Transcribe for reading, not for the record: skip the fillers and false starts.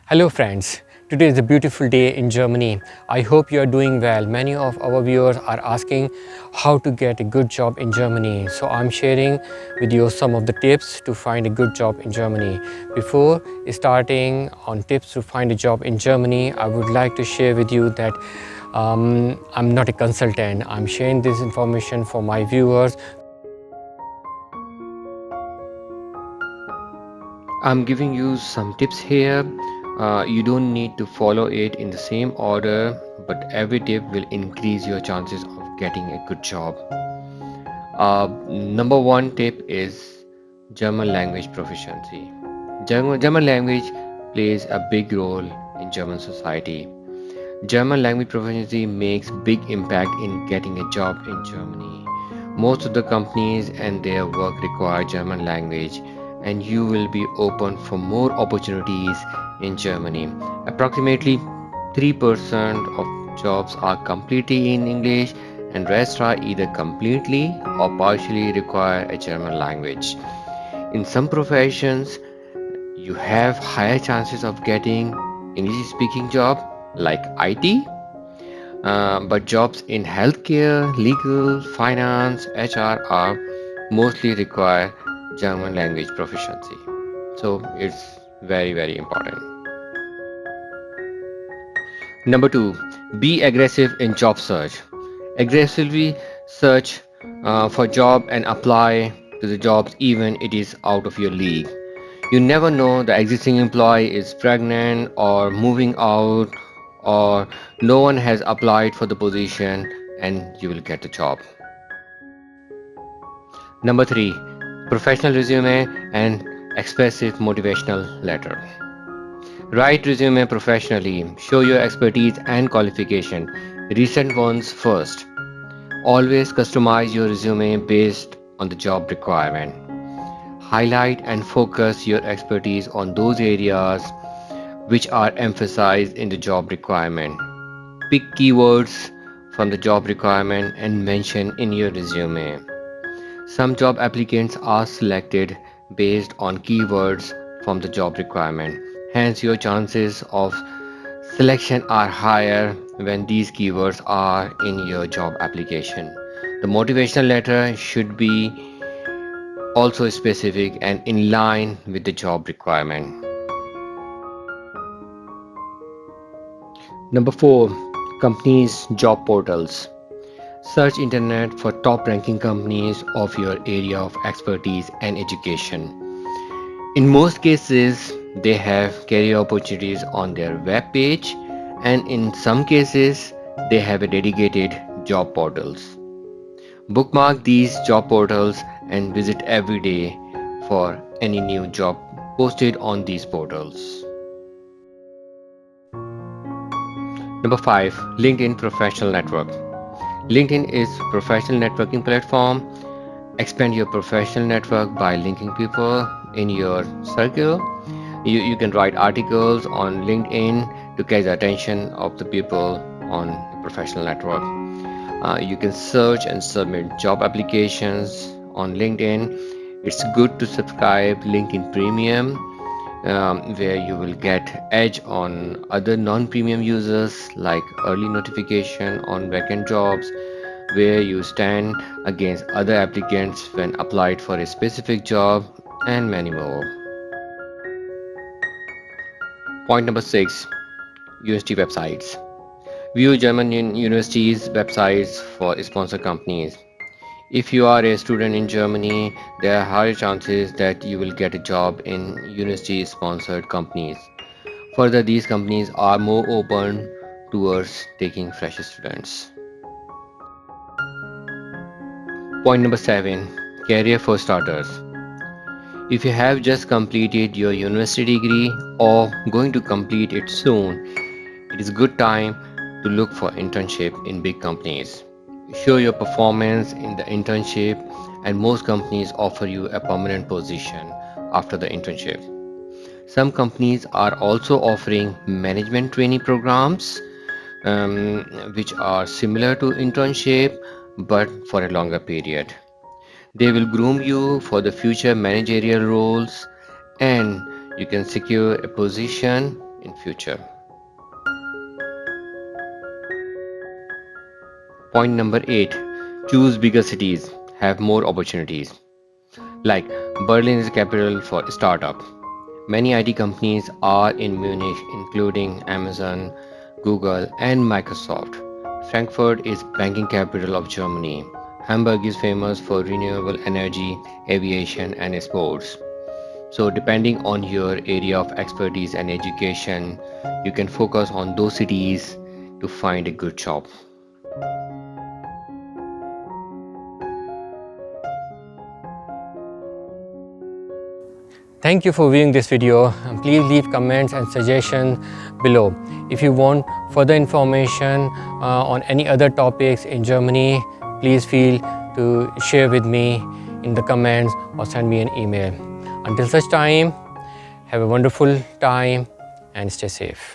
Hello friends, today is a beautiful day in Germany. I hope you are doing well. Many of our viewers are asking how to get a good job in Germany. So I'm sharing with you some of the tips to find a good job in Germany. Before starting on tips to find a job in Germany, I would like to share with you that I'm not a consultant. I'm sharing this information for my viewers. I'm giving you some tips here. You don't need to follow it in the same order, but every tip will increase your chances of getting a good job. Number one tip is German language proficiency. German language plays a big role in German society. German language proficiency makes big impact in getting a job in Germany. Most of the companies and their work require German language, and you will be open for more opportunities in Germany. Approximately 3% of jobs are completely in English, and rest are either completely or partially require a German language. In some professions, you have higher chances of getting English speaking job like IT, but jobs in healthcare, legal, finance, HR are mostly require German language proficiency. So it's very important. Number two, be aggressive in job search. Aggressively search for job and apply to the jobs even it is out of your league. You never know, the existing employee is pregnant or moving out, or no one has applied for the position, and you will get the job. Number three, professional resume and expressive motivational letter. Write resume professionally, show your expertise and qualification. Recent ones first. Always customize your resume based on the job requirement. Highlight and focus your expertise on those areas which are emphasized in the job requirement. Pick keywords from the job requirement and mention in your resume. Some job applicants are selected based on keywords from the job requirement. Hence, your chances of selection are higher when these keywords are in your job application. The motivational letter should be also specific and in line with the job requirement. Number 4, companies job portals. Search internet for top ranking companies of your area of expertise and education. In most cases, they have career opportunities on their web page, and in some cases, they have a dedicated job portals. Bookmark these job portals and visit every day for any new job posted on these portals. Number 5, LinkedIn Professional Network. LinkedIn is professional networking platform. Expand your professional network by linking people in your circle. You can write articles on LinkedIn to catch the attention of the people on the professional network. You can search and submit job applications on LinkedIn. It's good to subscribe LinkedIn Premium, where you will get edge on other non-premium users like early notification on vacant jobs, where you stand against other applicants when applied for a specific job, and many more. Point number 6, university websites. View German universities' websites for sponsor companies. If you are a student in Germany, there are higher chances that you will get a job in university sponsored companies. Further, these companies are more open towards taking fresh students. Point number 7, career for starters. If you have just completed your university degree or going to complete it soon, it is a good time to look for internship in big companies. Show your performance in the internship, and most companies offer you a permanent position after the internship. Some companies are also offering management training programs, which are similar to internship but for a longer period. They will groom you for the future managerial roles, and you can secure a position in future. Point number 8. Choose bigger cities, have more opportunities. Like Berlin is the capital for startup. Many IT companies are in Munich, including Amazon, Google, and Microsoft. Frankfurt is banking capital of Germany. Hamburg is famous for renewable energy, aviation, and sports. So, depending on your area of expertise and education, you can focus on those cities to find a good job. Thank you for viewing this video. Please leave comments and suggestions below. If you want further information on any other topics in Germany, please feel to share with me in the comments or send me an email. Until such time, have a wonderful time and stay safe.